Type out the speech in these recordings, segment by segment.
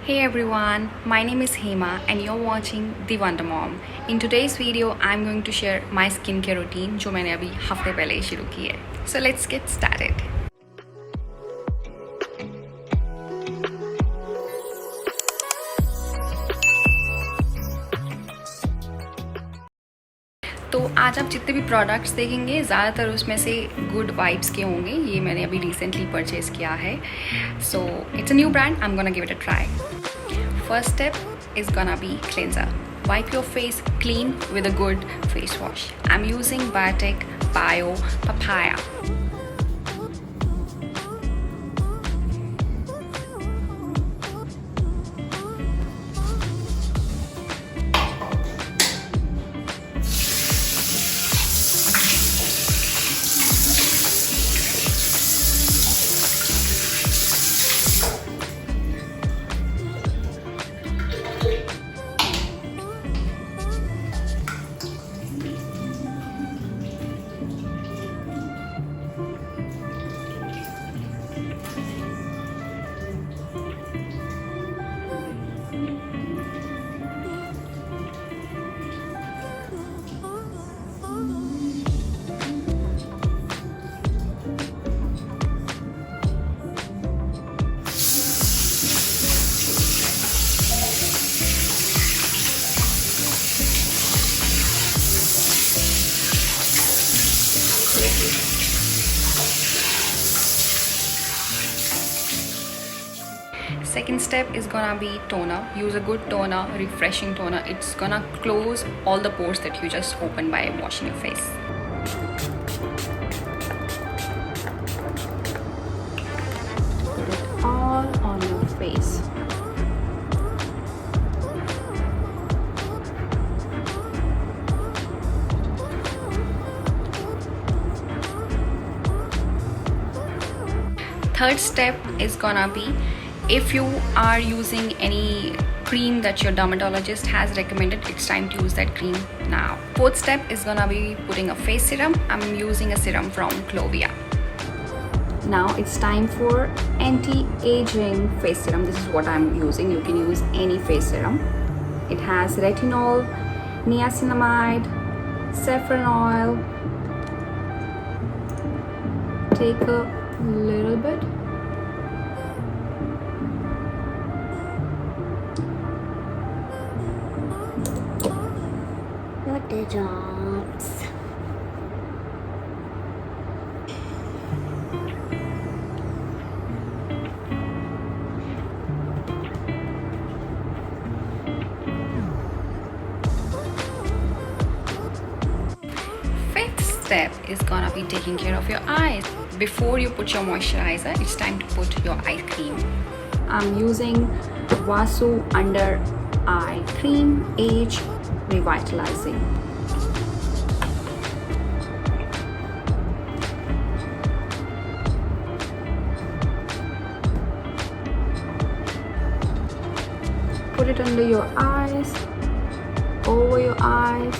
Hey everyone, my name is Hema and you're watching The Wonder Mom. In today's video, I'm going to share my skincare routine जो मैंने अभी हफ्ते पहले ही शुरू की है. So let's get started. तो आज आप जितने भी प्रोडक्ट्स देखेंगे ज़्यादातर उसमें से गुड वाइब्स के होंगे. ये मैंने अभी रिसेंटली परचेज़ किया है. So it's a new brand. I am gonna give it a try. First step is gonna be cleanser. Wipe your face clean with a good face wash. I'm using Biotic Bio Papaya. Second step is gonna be toner. Use a good toner, refreshing toner. It's gonna close all the pores that you just opened by washing your face. Put it all on your face. Third step is gonna be, if you are using any cream that your dermatologist has recommended, it's time to use that cream now. Fourth step is gonna be putting a face serum. I'm using a serum from Clovia. Now it's time for anti-aging face serum. This is what I'm using. You can use any face serum. It has retinol, niacinamide, saffron oil. Take a little bit. The jobs. Fifth step is gonna be taking care of your eyes. Before you put your moisturizer, it's time to put your eye cream. I'm using Vasu Under Eye Cream Age Revitalizing. Put it under your eyes, over your eyes,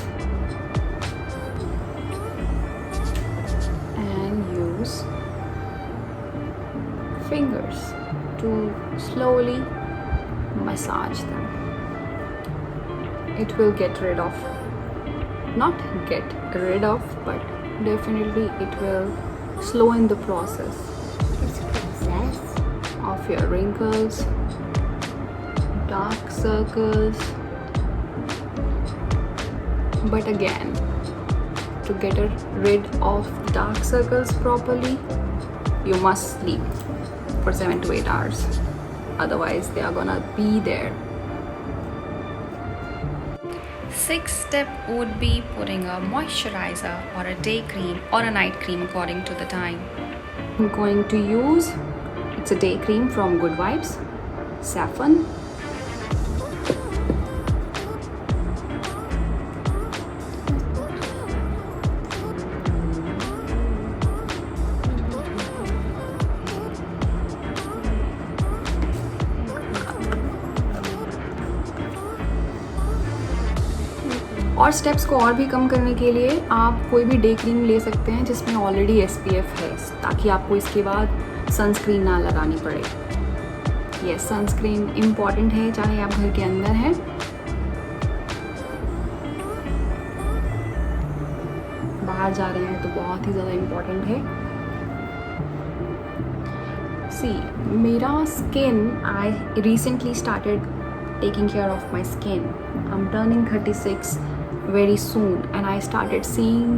and use fingers to slowly massage them. It will get rid of, not get rid of, but definitely it will slow the process of your wrinkles, dark circles. But again, to get rid of the dark circles properly, you must sleep for 7 to 8 hours. Otherwise, they are gonna be there. Sixth step would be putting a moisturizer or a day cream or a night cream according to the time. I'm going to use, it's a day cream from Good Vibes, saffron. और steps को और भी कम करने के लिए आप कोई भी डे क्रीम ले सकते हैं जिसमें ऑलरेडी SPF है, ताकि आपको इसके बाद सनस्क्रीन ना लगानी पड़े. ये सनस्क्रीन इम्पॉर्टेंट है, चाहे आप घर के अंदर हैं, बाहर जा रहे हैं तो बहुत ही ज़्यादा इम्पॉर्टेंट है। सी मेरा skin, I recently started taking care of my skin. I'm turning 36 very soon and I started seeing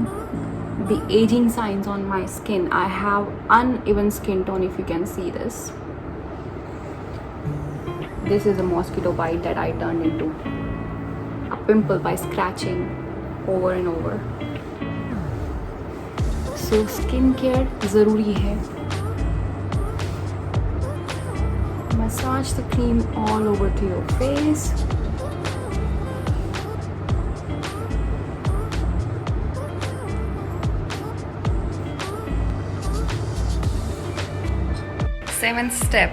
the aging signs on my skin. I have uneven skin tone, if you can see this. This is a mosquito bite that I turned into a pimple by scratching over and over. So skincare ज़रूरी है. Massage the cream all over to your face. Seventh step,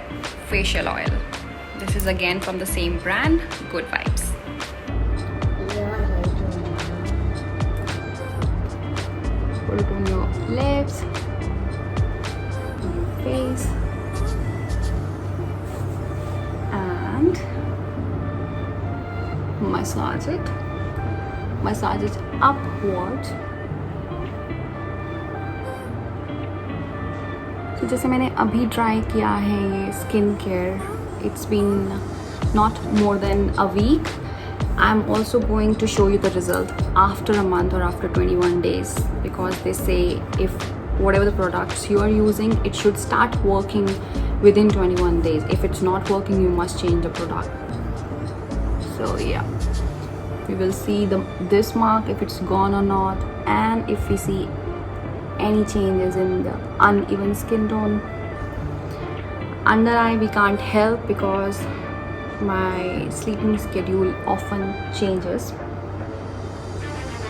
facial oil. This is again from the same brand, Good Vibes. Put it on your lips, on your face. And massage it upwards. तो जैसे मैंने अभी try किया है ये skin care, it's been not more than a week. I'm also going to show you the result after a month or after 21 days, because they say if whatever the products you are using, it should start working within 21 days. If it's not working, you must change the product. So yeah, we will see this mark, if it's gone or not, and if we see any changes in the uneven skin tone. Under eye we can't help because my sleeping schedule often changes,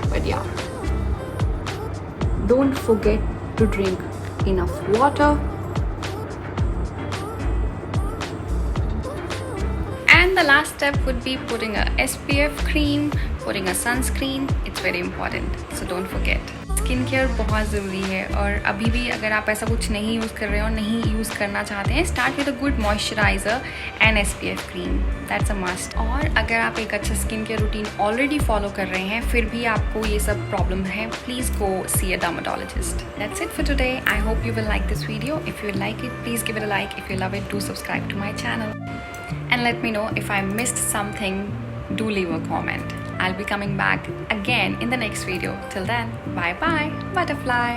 but yeah, don't forget to drink enough water. And the last step would be putting a SPF cream, putting a sunscreen. It's very important, so don't forget. Skin care बहुत ज़रूरी है, और अभी भी अगर आप ऐसा कुछ नहीं यूज़ कर रहे हो, नहीं यूज़ करना चाहते हैं, start with a good moisturiser and SPF cream, that's a must. और अगर आप एक अच्छा skin care routine already follow कर रहे हैं, फिर भी आपको ये सब प्रॉब्लम है, please go see a dermatologist. That's it for today. I hope you will like this video. If you like it, please give it a like. If you love it, do subscribe to my channel and let me know if I missed something. Do leave a comment. I'll be coming back again in the next video. Till then, bye bye, butterfly.